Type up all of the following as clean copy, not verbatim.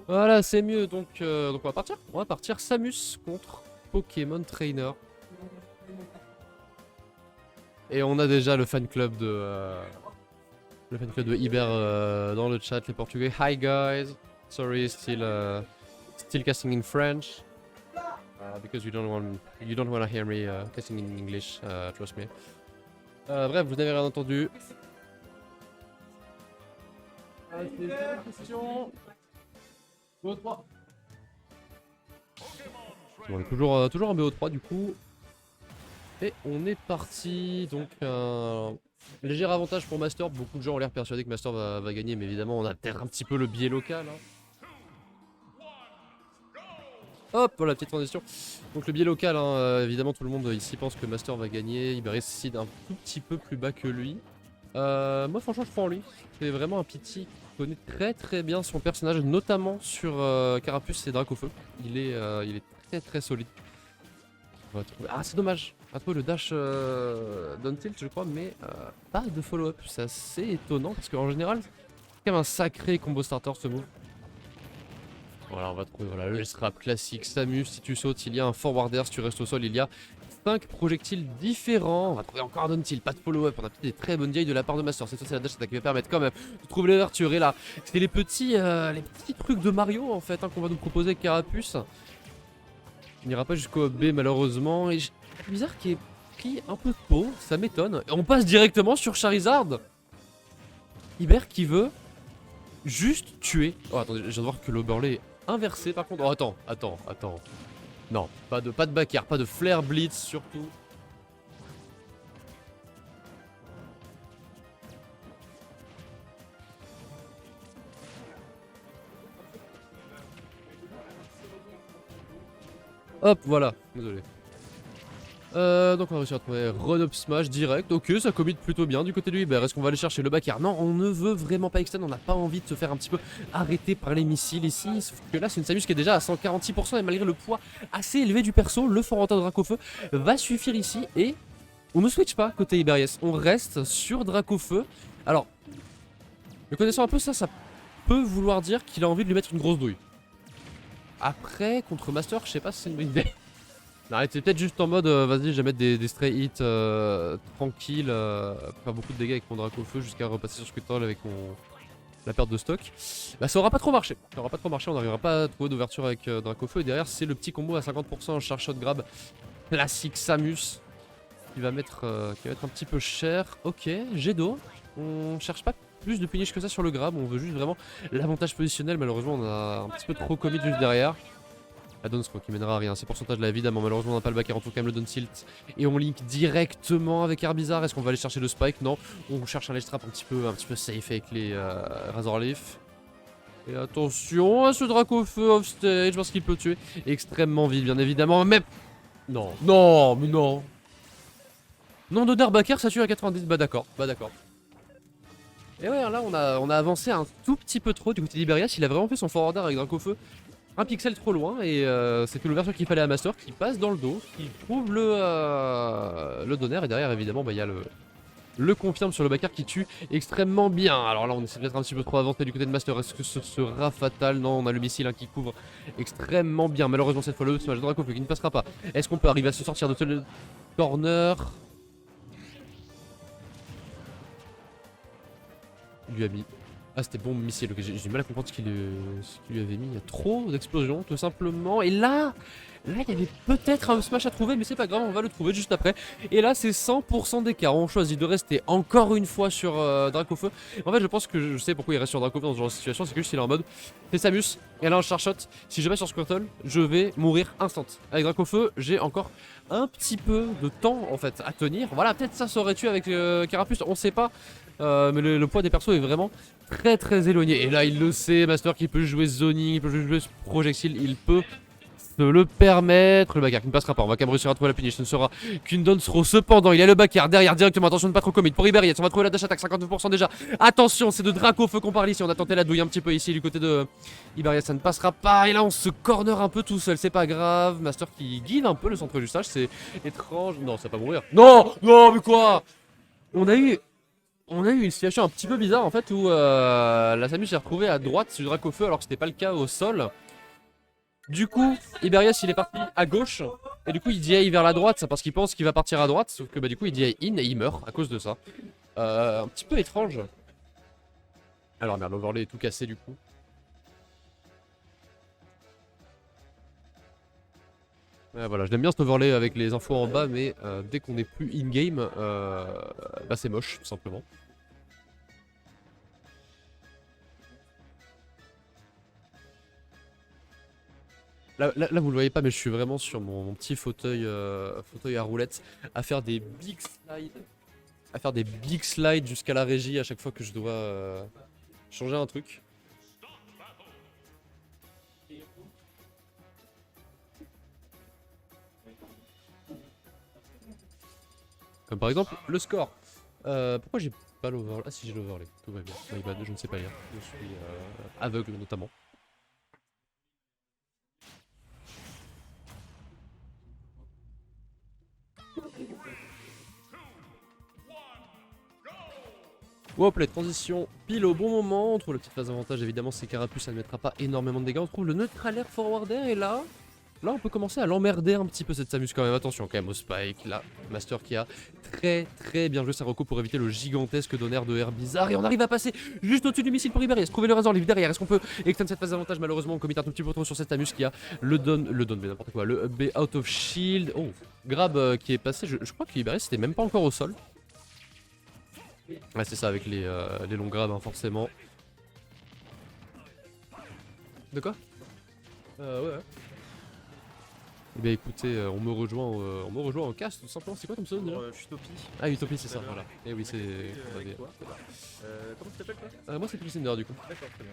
Voilà, c'est mieux. Donc on va partir. On va partir Samus contre Pokémon Trainer. Et on a déjà le fan club de Iber dans le chat, les Portugais. Hi guys, sorry, still casting in French because you don't want to hear me casting in English, trust me. Bref, vous n'avez rien entendu. Question. BO3. On est toujours en BO3 du coup. Et on est parti. Donc un léger avantage pour Master. Beaucoup de gens ont l'air persuadés que Master va gagner, mais évidemment on a peut-être un petit peu le biais local. Hein. Hop, voilà, petite transition. Donc le biais local, hein, évidemment tout le monde ici pense que Master va gagner. Iberis seed un tout petit peu plus bas que lui. Moi franchement je crois en lui. C'est vraiment un pity qui connaît très très bien son personnage, notamment sur Carapuce et Dracofeu. Il est très très solide. On va trouver... Ah c'est dommage. On va trouver le dash down tilt je crois, mais pas de follow-up. C'est assez étonnant parce qu'en général c'est quand même un sacré combo starter ce move. Voilà, on va trouver voilà, le scrap classique. Samus, si tu sautes, il y a un forwarder. Si tu restes au sol, il y a 5 projectiles différents. On va trouver encore un down tilt, pas de follow-up. On a peut-être des très bonnes vieilles de la part de Master. Cette fois, c'est la dash attack qui va permettre quand même de trouver l'ouverture. Et là, c'est les petits trucs de Mario en fait hein, qu'on va nous proposer avec Carapuce. Il n'ira pas jusqu'au B malheureusement. Et c'est bizarre qu'il ait pris un peu de peau, ça m'étonne. Et on passe directement sur Charizard. Iber qui veut juste tuer. Oh attendez, je viens de voir que l'Oberlay est inversé par contre. Oh attends. Non, pas de backer, pas de flare blitz surtout. Hop, voilà, désolé. Donc on va réussir à trouver run-up smash direct. Ok, ça commit plutôt bien du côté de Iber. Est-ce qu'on va aller chercher le backer? Non, on ne veut vraiment pas extend. On n'a pas envie de se faire un petit peu arrêter par les missiles ici. Sauf que là, c'est une Samus qui est déjà à 146%. Et malgré le poids assez élevé du perso, le Foranta de Dracofeu va suffire ici. Et on ne switch pas côté Iberias. On reste sur Dracofeu. Alors, le connaissant un peu ça peut vouloir dire qu'il a envie de lui mettre une grosse douille. Après, contre Master, je sais pas si c'est une bonne idée. Non, t'es peut-être juste en mode vas-y, je vais mettre des stray hits tranquilles, faire beaucoup de dégâts avec mon Dracofeu jusqu'à repasser sur Squirtle avec la perte de stock. Bah ça aura pas trop marché. On n'arrivera pas à trouver d'ouverture avec Dracofeu. Et derrière, c'est le petit combo à 50% charge shot grab classique Samus qui va mettre un petit peu cher. Ok, jet d'eau. On cherche pas plus de punish que ça sur le grab, on veut juste vraiment l'avantage positionnel. Malheureusement, on a un petit peu trop commit juste derrière. La down throw qui mènera à rien, ces pourcentages là évidemment, malheureusement on n'a pas le backer, on trouve quand même le down tilt. Et on link directement avec Herbizarre. Est-ce qu'on va aller chercher le spike? Non, on cherche un ledge trap un petit peu safe avec les Razor Leaf. Et attention à ce Dracofeu off stage parce qu'il peut tuer extrêmement vite bien évidemment, mais... Non, mais non. Non d'honneur backer, ça tue à 90, bah d'accord. Et ouais, là on a avancé un tout petit peu trop du côté d'Iberias, il a vraiment fait son forwarder avec Dracofeu un pixel trop loin et c'était l'ouverture qu'il fallait à Master qui passe dans le dos, qui trouve le donner et derrière évidemment bah, il y a le confirme sur le backer qui tue extrêmement bien. Alors là on essaie d'être un petit peu trop avancé du côté de Master, est-ce que ce sera fatal? Non, on a le missile hein, qui couvre extrêmement bien. Malheureusement cette fois le smash de Dracofeu qui ne passera pas. Est-ce qu'on peut arriver à se sortir de ce corner? Il lui a mis... Ah c'était bon missile, okay, j'ai du mal à comprendre ce qu'il lui avait mis. Il y a trop d'explosions tout simplement. Et là il y avait peut-être un smash à trouver, mais c'est pas grave, on va le trouver juste après. Et là c'est 100% d'écart, on choisit de rester encore une fois sur Dracofeu. En fait je pense que je sais pourquoi il reste sur Dracofeu dans ce genre de situation, c'est que juste il est en mode c'est Samus, elle a un charge shot, si je vais sur Squirtle, je vais mourir instant. Avec Dracofeu, j'ai encore un petit peu de temps en fait à tenir. Voilà, peut-être ça aurait tué avec Carapuce, on sait pas. Mais le poids des persos est vraiment très éloigné. Et là il le sait, Master qui peut jouer zoning, il peut jouer projectile, il peut se le permettre. Le backer qui ne passera pas, on va quand même réussir à trouver la punish, ce ne sera qu'une down throw. Cependant il y a le backer derrière directement, attention de ne pas trop commit pour Iberias, on va trouver la dash attack 59% déjà. Attention, c'est de Dracofeu qu'on parle ici, on a tenté la douille un petit peu ici du côté de Iberias, ça ne passera pas. Et là on se corner un peu tout seul, c'est pas grave. Master qui guide un peu le centre du stage, c'est étrange. Non ça va pas mourir. Non mais quoi? On a eu On a eu une situation un petit peu bizarre en fait où la Samus s'est retrouvée à droite du Dracofeu alors que c'était pas le cas au sol. Du coup, Iberias il est parti à gauche et du coup il DI vers la droite parce qu'il pense qu'il va partir à droite sauf que bah du coup il DI in et il meurt à cause de ça. Un petit peu étrange. Alors merde, l'overlay est tout cassé du coup. Ouais, voilà, je l'aime bien cet overlay avec les infos en bas mais dès qu'on est plus in-game, bah c'est moche tout simplement. Là, vous le voyez pas, mais je suis vraiment sur mon petit fauteuil, fauteuil à roulettes à faire des big slides. À faire des big slides jusqu'à la régie à chaque fois que je dois changer un truc. Comme par exemple le score. Pourquoi j'ai pas l'overlay? Ah si, j'ai l'overlay, tout va bien. My bad, je ne sais pas lire. Je suis aveugle notamment. Hop, les transitions pile au bon moment. On trouve la petite phase d'avantage, évidemment, c'est Carapuce, ça ne mettra pas énormément de dégâts. On trouve le neutral air forwarder et là, on peut commencer à l'emmerder un petit peu cette Samus quand même. Attention quand même au Spike, là, Master qui a très bien joué sa reco pour éviter le gigantesque donner de air bizarre. Et on arrive à passer juste au-dessus du missile pour Iberias. Trouver le Razor Leaf derrière. Est-ce qu'on peut extendre cette phase d'avantage? Malheureusement, on commit un tout petit peu trop sur cette Samus qui a le don, mais n'importe quoi, le B out of shield. Oh, grab qui est passé. Je crois que Iberias c'était même pas encore au sol. Ouais, c'est ça avec les longs grabs, hein, forcément. De quoi? Ouais. Eh bien écoutez, on me rejoint en cast tout simplement. C'est quoi ton pseudo déjà? Je suis Topi. Ah, Utopie, c'est ça, voilà. Et oui, c'est. Comment tu t'appelles toi? Moi, c'est Trissinder du coup. D'accord, très bien.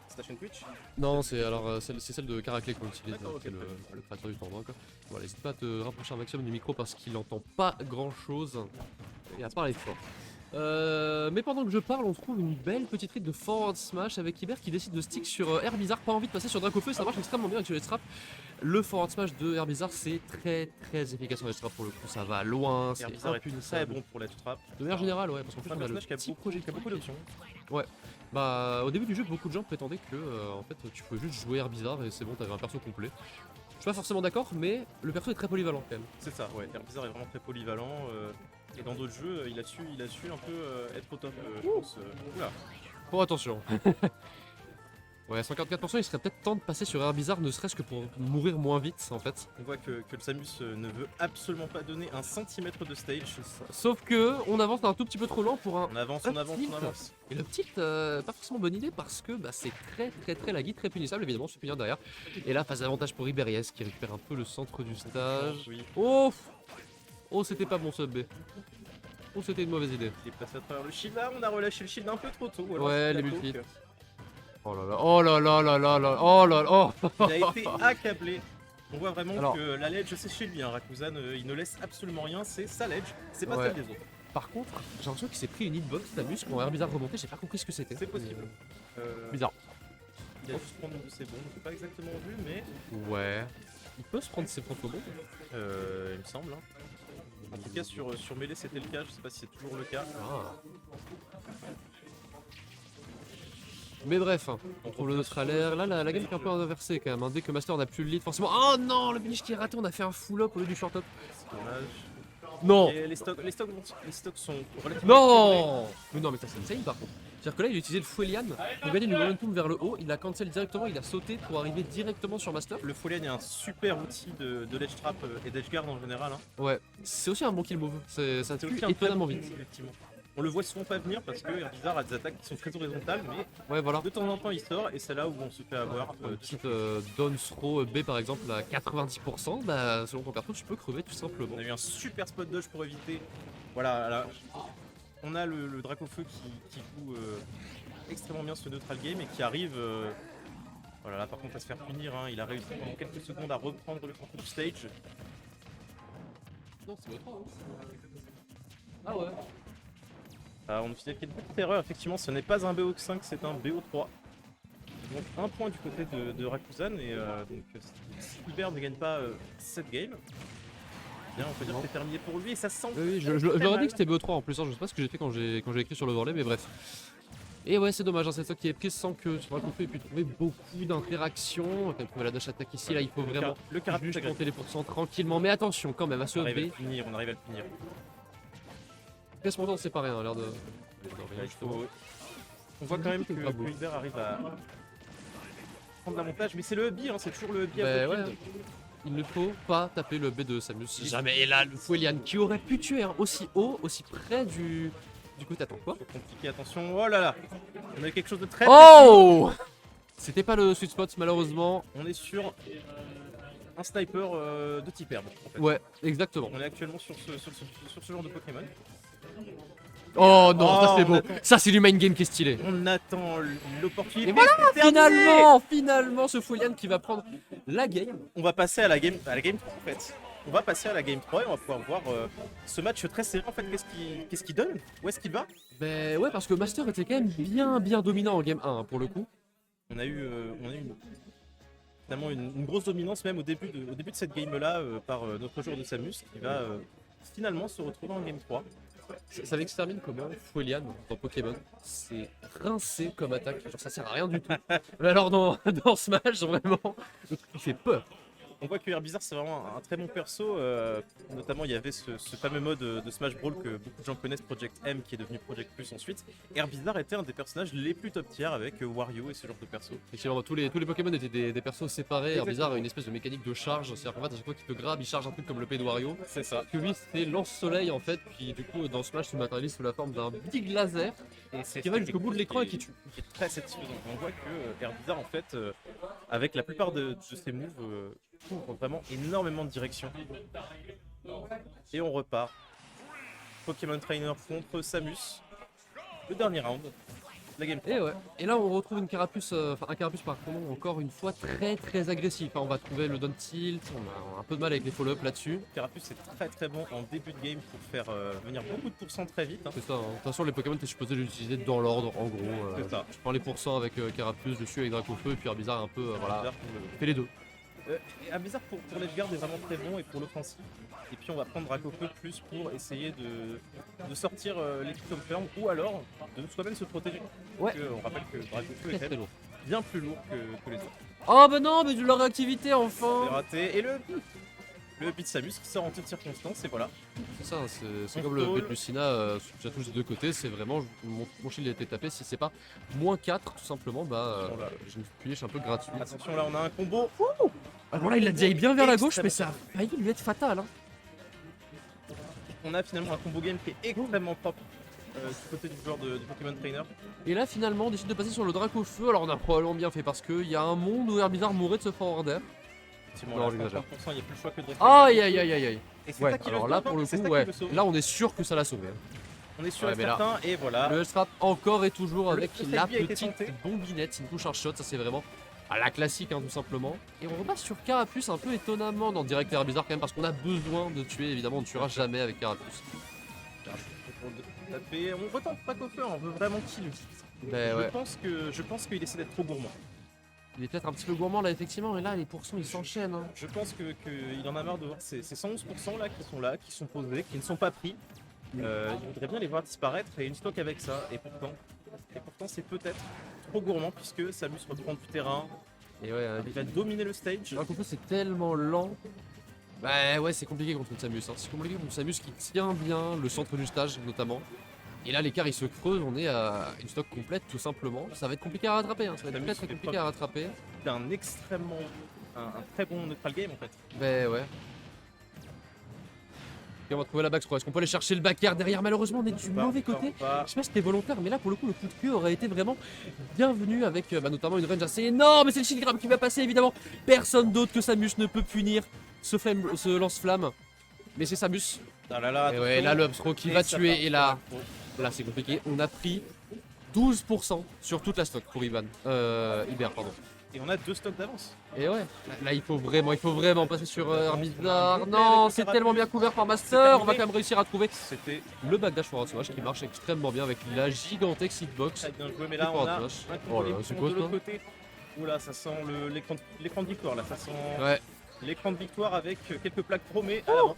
C'est ta chaîne Twitch? Non, c'est alors c'est celle de Caraclé qu'on utilise, D'accord, ok, qui est très bien. le créateur du tournoi quoi. Voilà, n'hésite pas à te rapprocher un maximum du micro parce qu'il entend pas grand chose. Et à part les fort. Mais pendant que je parle, on trouve une belle petite trick de forward smash avec Iber qui décide de stick sur Air Bizarre. Pas envie de passer sur Dracofeu, ça marche extrêmement bien avec les traps. Le forward smash de Air Bizarre, c'est très efficace sur les traps pour le coup. Ça va loin, c'est très bon pour la trap. De manière générale, ouais, parce qu'en plus, on a le personnage qui a petit projet beaucoup, beaucoup d'options. Ouais. Bah, au début du jeu, beaucoup de gens prétendaient que en fait, tu pouvais juste jouer Air Bizarre et c'est bon, t'avais un perso complet. Je suis pas forcément d'accord, mais le perso est très polyvalent quand même. C'est ça, ouais. Air Bizarre est vraiment très polyvalent. Et dans d'autres jeux, il a su un peu être au top, je pense. Oula. Bon, attention. Ouais, 144%, il serait peut-être temps de passer sur Air Bizarre, ne serait-ce que pour mourir moins vite en fait. On voit que le Samus ne veut absolument pas donner un centimètre de stage. Sauf que on avance un tout petit peu trop lent pour un. On avance. Et le tilt, pas forcément bonne idée parce que bah, c'est très laggy, très punissable évidemment, se punir derrière. Et là, phase d'avantage pour Iberias qui récupère un peu le centre du stage. Oui. Oh, c'était pas bon sub B. Oh, c'était une mauvaise idée. Il est passé à travers le shield. Là, on a relâché le shield un peu trop tôt. Ouais, les multi. Oh là là. Il a été accablé. On voit vraiment que la ledge c'est chez lui, hein. Rakuzan, il ne laisse absolument rien, c'est sa ledge, c'est pas celle des autres. Par contre, j'ai l'impression qu'il s'est pris une hitbox, Samus, quand Air Bizarre remonté, j'ai pas compris ce que c'était. C'est possible. Bizarre. Il a juste prendre une de ses bombes, j'ai pas exactement vu, mais. Ouais. Il peut se prendre ses propres bombes. Il me semble. Hein. En tout cas, sur Melee c'était le cas, je sais pas si c'est toujours le cas. Ah. Mais bref, hein, on trouve le neutral air. Là, la game est un peu inversée quand même. Hein. Dès que Master n'a plus le lead, forcément. Oh non, le finish qui est raté, on a fait un full up au lieu du short up. C'est dommage. Non. Et les stocks sont relativement. Non. Mais non, mais ça c'est insane par contre. C'est-à-dire que là, il a utilisé le Fouelian pour gagner du momentum vers le haut. Il a cancel directement, il a sauté pour arriver directement sur Master. Le Fouelian est un super outil de ledge trap et d'edge guard en général. Hein. Ouais, c'est aussi un bon kill move. Ça tue étonnamment vite. Effectivement. On le voit souvent pas venir parce que Air Bizarre a des attaques qui sont très horizontales, mais ouais, voilà. De temps en temps il sort et c'est là où on se fait avoir. Une petite down throw B par exemple à 90%, bah selon ton perso tu peux crever tout simplement. On a eu un super spot dodge pour éviter. Voilà, là, on a le Dracofeu qui joue extrêmement bien ce neutral game et qui arrive. Voilà, là par contre à se faire punir, hein. Il a réussi en quelques secondes à reprendre le contrôle du stage. Non, c'est votre Ah ouais. On fait une petite erreur, effectivement, ce n'est pas un BO5, c'est un BO3. Donc un point du côté de Rakuzan et donc si Iber ne gagne pas cette game, Bien, on peut dire que c'est terminé pour lui et ça sent. Oui, très j'aurais mal. dit que c'était BO3 en plus, hein, je sais pas ce que j'ai fait quand j'ai écrit sur l'overlay, mais bref. Et ouais, c'est dommage, hein, c'est ça qui est pris sans que sur Dracofeu ait pu trouver beaucoup d'interactions. Quand même, la dash attaque ici, là, il faut vraiment Le carapace juste agressif. monter les pourcents tranquillement, mais attention quand même à se On arrive à le B. finir, on arrive à le finir. Reste mon temps, c'est pas rien, a l'air de. Là, il justement. faut... On voit quand même que Hubert arrive à prendre l'avantage, mais c'est le hubby, hein, c'est toujours le hubby à Bah Bloodfield. ouais. Il ne faut pas taper le B de Samus. Jamais. Et là, le Fuelian qui aurait pu tuer hein, aussi haut, aussi près du côté. Attends, quoi? C'est compliqué, attention, oh là là. On a quelque chose de très Oh! C'était pas le sweet spot, malheureusement. On est sur un sniper de type herbe, en fait. Ouais, exactement. On est actuellement sur ce genre de Pokémon. Oh non, Oh, ça c'est on beau. attend. Ça c'est du main game qui est stylé. On attend l'opportunité. Et voilà, c'est terminé. finalement, ce Fuelian qui va prendre la game. On va passer à la game 3 en fait. On va passer à la game 3 et on va pouvoir voir ce match très serré en fait. Qu'est-ce qu'il donne? Où est-ce qu'il va? Ben ouais, parce que Master était quand même bien dominant en game 1 hein, pour le coup. On a eu finalement une grosse dominance même au début de cette game là par notre joueur de Samus qui va finalement se retrouver en game 3. Ça avec se termine comment Fuelian dans Pokémon, c'est rincé comme attaque, genre ça sert à rien du tout. Mais alors dans Smash, vraiment, le truc il fait peur. On voit que Herbizarre c'est vraiment un très bon perso, notamment il y avait ce fameux mode de Smash Brawl que beaucoup de gens connaissent, Project M, qui est devenu Project Plus ensuite. Herbizarre était un des personnages les plus top tier avec Wario et ce genre de perso. Effectivement, tous les Pokémon étaient des persos séparés. Alors Exactement. bizarre, une espèce de mécanique de charge. C'est-à-dire qu'en fait, à chaque fois qu'il te grabe, il charge un truc comme le P de Wario. C'est ça. Que lui, c'est lance-soleil en fait. Puis du coup, dans Smash, se matérialise sous la forme d'un big laser Et c'est qui va jusqu'au bout de l'écran et qui tue. qui est très satisfaisant. On voit que Herbizarre en fait, avec la plupart de ses moves, couvre vraiment énormément de directions. Et on repart. Pokémon Trainer contre Samus. Le dernier round. La game 3. Et ouais. Et là, on retrouve une carapuce, enfin un carapuce par contre, encore une fois très agressif. Hein, on va trouver le down tilt. On a un peu de mal avec les follow-up là-dessus. Carapuce est très bon en début de game pour faire venir beaucoup de pourcents très vite. Hein. C'est ça. Hein. De toute façon, les Pokémon, t'es supposé les utiliser dans l'ordre, en gros. C'est ça. Je prends les pourcents avec carapuce dessus avec Dracofeu et puis Herbizarre un peu, voilà. Herbizarre pour le- Fais les deux. Herbizarre pour l'edgeguard est vraiment très bon et pour l'offensive. Et puis on va prendre Dracofeu plus pour essayer de sortir l'équipe comme ferme ou alors de soi-même se protéger. Ouais. Parce que on rappelle que Dracofeu est quand Très même lourd. bien plus lourd que les autres. Oh bah non, mais de la réactivité C'est enfin. raté. Et le Pit Samus qui sort en toutes circonstances et voilà. C'est ça, c'est On comme le stall. but de Lucina, ça touche des deux côtés, c'est vraiment mon shield a été tapé, si c'est pas moins 4 tout simplement, bah Voilà. j'ai une punish un peu gratuite. Attention là on a un combo. Alors là il l'a déjà bien vers la gauche, Extrêmement mais ça a failli lui être fatal. Hein. On a finalement un combo game qui est extrêmement propre du côté du joueur du Pokémon Trainer. Et là finalement on décide de passer sur le Dracofeu, alors on a probablement bien fait parce qu'il y a un monde où Herbizarre mourrait de ce forward. Effectivement, Non, là, j'exagère. 50%, il n'y a plus le choix que de rester. Aïe. Et c'est Ouais, ça qui le alors sauve, là hein, pour le c'est coup, ça qui ouais, le sauve. là on est sûr que ça l'a sauvé. On est sûr Ouais, et mais là, certain et voilà. Le strap encore et toujours avec le la selfie a été petite tenté. bombinette, une touche un shot, ça c'est vraiment à la classique hein, tout simplement. Et on repasse sur Carapuce un peu étonnamment dans Direct Air Bizarre quand même parce qu'on a besoin de tuer, évidemment on ne tuera jamais avec Carapuce. Taper. On retente pas qu'au feu, on veut vraiment kill. Ben ouais, Je pense qu'il essaie d'être trop gourmand. il est peut-être un petit peu gourmand là effectivement et là les pourcents ils s'enchaînent. Hein. Je pense qu'il en a marre de voir ces 111% là, qui sont posés, qui ne sont pas pris. Il voudrait bien les voir disparaître et une stock avec ça. Et pourtant c'est peut-être trop gourmand puisque Samus reprend du terrain. Et ouais, Il va dominer le stage. Dracofeu c'est tellement lent. Bah ouais c'est compliqué contre une Samus, hein. C'est compliqué contre une Samus qui tient bien le centre du stage notamment. Et là l'écart il se creuse, on est à une stock complète tout simplement. Ça va être compliqué à rattraper, hein. Ça va être Samus très fait compliqué à rattraper. C'est un très bon neutral game en fait. Ben ouais. Et on va trouver la back, je crois. Est-ce qu'on peut aller chercher le backer derrière? Malheureusement, on est du mauvais côté. Pas. Je sais pas si c'était volontaire, mais là pour le coup, le coup de queue aurait été vraiment bienvenu avec notamment une range assez énorme. Et c'est le shield grab qui va passer évidemment. Personne d'autre que Samus ne peut punir ce lance-flamme. Mais c'est Samus. Ah là là, Et ouais, là le upthrow qui va ça tuer. part Et là c'est compliqué. On a pris 12% sur toute la stock pour Iber, pardon. Et on a 2 stocks d'avance. Et ouais, là il faut vraiment passer sur Herbizarre. Avec Non, le c'est Carapuce. tellement bien couvert par C'est Master. terminé. On va quand même réussir à trouver C'était le backdash forward smash qui marche extrêmement bien avec la gigantesque hitbox. très bien joué, mais Et là on forward a smash. un Oh là là, combo c'est de quoi l'autre ça? côté. Oula, ça sent l'écran de victoire là, ça sent. Ouais, l'écran de victoire avec quelques plaques chromées à l'avant.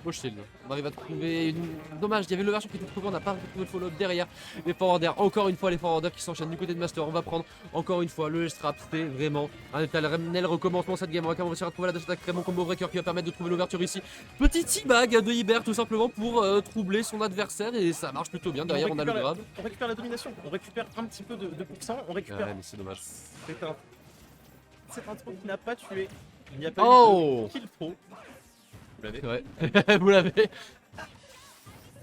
Beau shield. On arrive à trouver une... Dommage, il y avait le version qui était trouvé, on n'a pas retrouvé le follow-up derrière. Les forwarders, encore une fois les forwarders qui s'enchaînent du côté de Master. On va prendre encore une fois le strap. C'était vraiment un éternel recommencement cette game. On va réussir à trouver la dash attack, très bon combo breaker qui va permettre de trouver l'ouverture ici. Petit teabag de Iber tout simplement pour troubler son adversaire et ça marche plutôt bien. Derrière on a le grab. On récupère la domination, on récupère un petit peu de pourcent, on récupère. Ouais, mais c'est dommage. C'est un truc qui n'a pas tué. Il n'y a pas Oh eu de kill pro. Vous l'avez. Ouais, vous l'avez.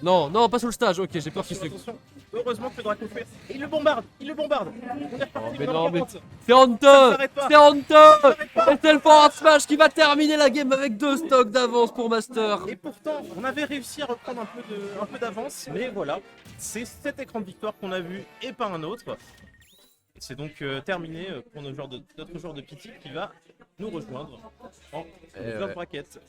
Non, non, pas sur le stage. Ok, j'ai peur qu'il se. Attention, heureusement que le Draco fait. Et il le bombarde, il le bombarde. On est reparti mais dans non, le mais 40. c'est honteux. s'arrête pas. C'est honteux. Et c'est le forward smash qui va terminer la game avec 2 stocks d'avance pour Master. Et pourtant, on avait réussi à reprendre un peu d'avance, mais voilà, c'est cet écran de victoire qu'on a vu et pas un autre. C'est donc terminé pour notre joueur de pity qui va nous rejoindre en ouais. World Bracket.